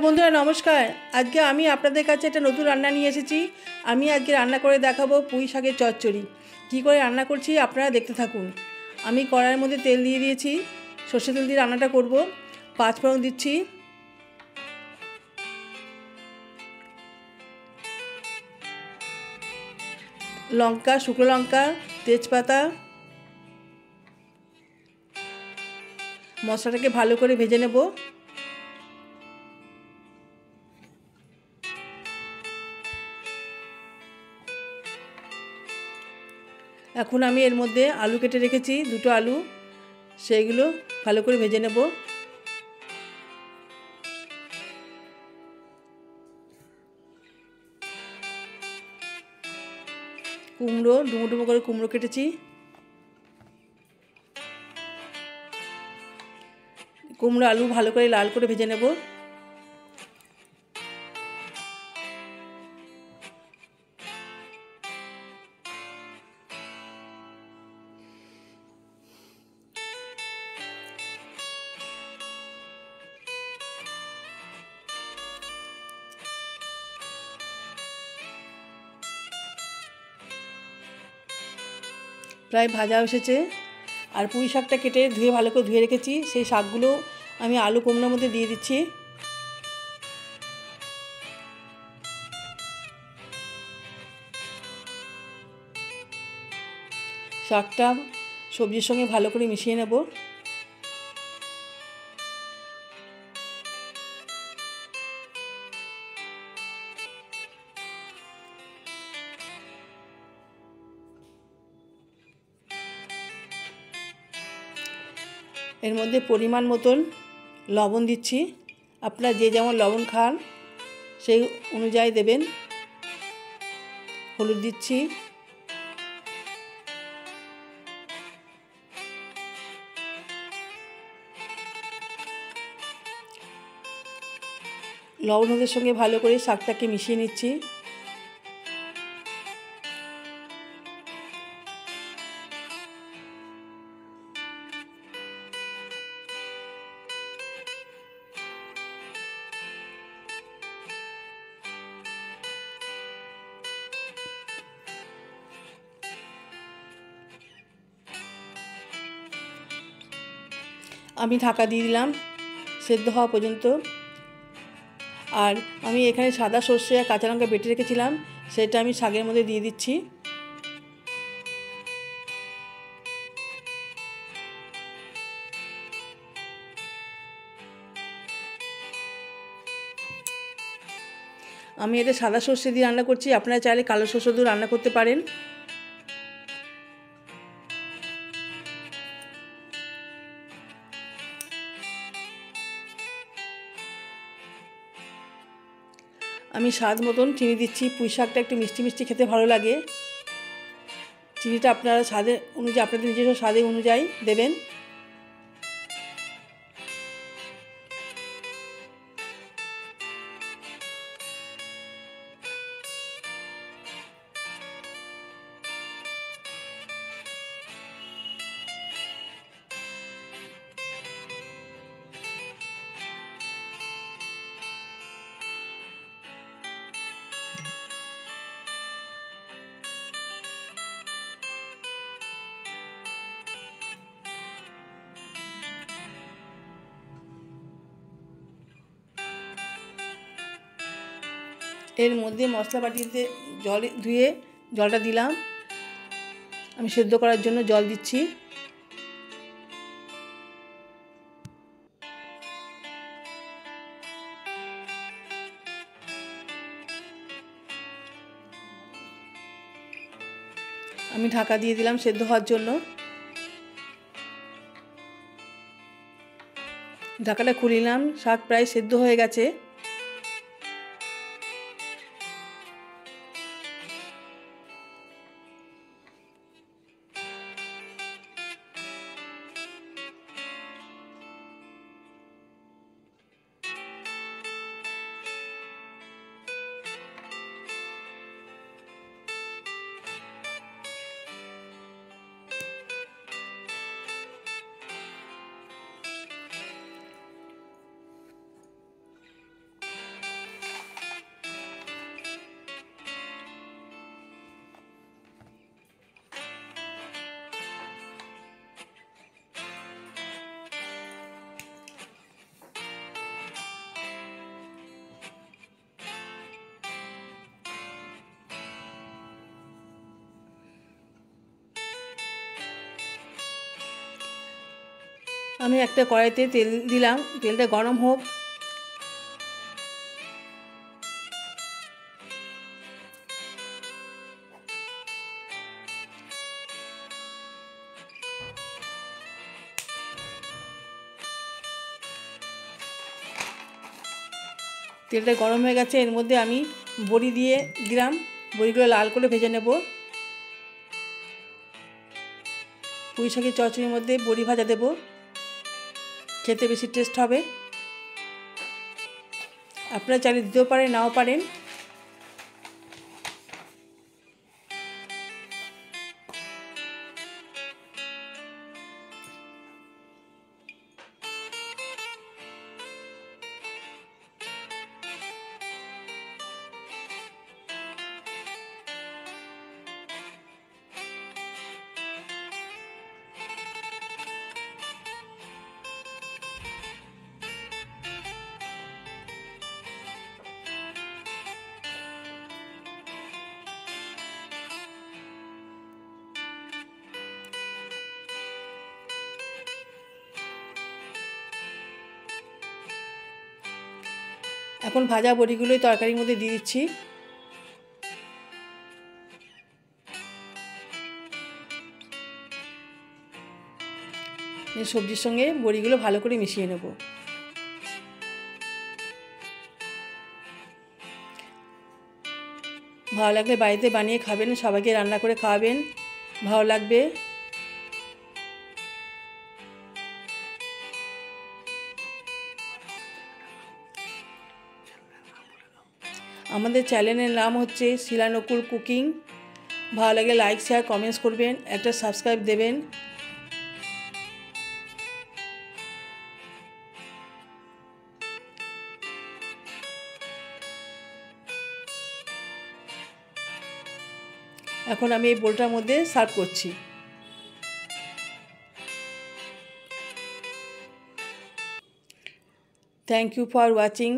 বন্ধুরা নমস্কার। আজকে আমি আপনাদের কাছে একটা নতুন রান্না নিয়ে এসেছি। আমি আজকে রান্না করে দেখাবো পুঁই শাকের চচ্চড়ি। কী করে রান্না করছি আপনারা দেখতে থাকুন। আমি কড়াইয়ের মধ্যে তেল দিয়ে দিয়েছি, সর্ষে তেল দিয়ে রান্নাটা করব। 5 ফোড়ন দিচ্ছি, লঙ্কা, শুকনো লঙ্কা, তেজপাতা। মশলাটাকে ভালো করে ভেজে নেব। এখন আমি এর মধ্যে আলু কেটে রেখেছি, 2টো আলু, সেইগুলো ভালো করে ভেজে নেব। কুমড়ো, ডুমো ডুমো করে কুমড়ো কেটেছি। কুমড়ো আলু ভালো করে লাল করে ভেজে নেব। প্রায় ভাজা এসেছে। আর পুঁই শাকটা কেটে ধুয়ে ভালো করে ধুয়ে রেখেছি, সেই শাকগুলো আমি আলু কুমড়োর মধ্যে দিয়ে দিচ্ছি। শাকটা সবজির সঙ্গে ভালো করে মিশিয়ে নেব। এর মধ্যে পরিমাণ মতন লবণ দিচ্ছি। আপনারা যে যেমন লবণ খান সেই অনুযায়ী দেবেন। হলুদ দিচ্ছি, লবণ হলুদের সঙ্গে ভালো করে শাকটাকে মিশিয়ে নিচ্ছি। আমি ঢাকা দিয়ে দিলাম সেদ্ধ হওয়া পর্যন্ত। আর আমি এখানে সাদা সর্ষে আর কাঁচা লঙ্কা বেটে রেখেছিলাম, সেটা আমি শাকের মধ্যে দিয়ে দিচ্ছি। আমি এটা সাদা সর্ষে দিয়ে রান্না করছি, আপনারা চাইলে কালো সর্ষে দিয়ে রান্না করতে পারেন। আমি স্বাদ মতন চিনি দিচ্ছি। পুঁই শাকটা একটু মিষ্টি মিষ্টি খেতে ভালো লাগে। চিনিটা আপনারা স্বাদের অনুযায়ী, আপনাদের নিজস্ব স্বাদের অনুযায়ী দেবেন। এর মধ্যে মশলা বাটিতে জল ধুয়ে জলটা দিলাম। আমি সেদ্ধ করার জন্য জল দিচ্ছি। আমি ঢাকা দিয়ে দিলাম সেদ্ধ হওয়ার জন্য। ঢাকাটা খুলিলাম, শাক প্রায় সেদ্ধ হয়ে গেছে। আমি একটা কড়াইতে তেল দিলাম, তেলটা গরম হোক। তেলটা গরম হয়ে গেছে, এর মধ্যে আমি বড়ি দিয়ে দিলাম। বড়িগুলো লাল করে ভেজে নেব। পুঁই শাকের চচ্চড়ির মধ্যে বড়ি ভাজা দেব, খেতে বেশি টেস্ট হবে। আপনারা চাইলে দিতেও পারেন, নাও পারেন। এখন ভাজা বড়িগুলোই তরকারির মধ্যে দিয়ে দিচ্ছি। সবজির সঙ্গে বড়িগুলো ভালো করে মিশিয়ে নেব। ভালো লাগলে বাড়িতে বানিয়ে খাবেন, সবাইকে রান্না করে খাওয়াবেন, ভালো লাগবে। আমাদের চ্যানেলের নাম হচ্ছে শিলানকুল কুকিং। ভালো লাগলে লাইক, শেয়ার, কমেন্টস করবেন, একটা সাবস্ক্রাইব দেবেন। এখন আমি এই বোলটার মধ্যে সার্ভ করছি। Thank you for watching.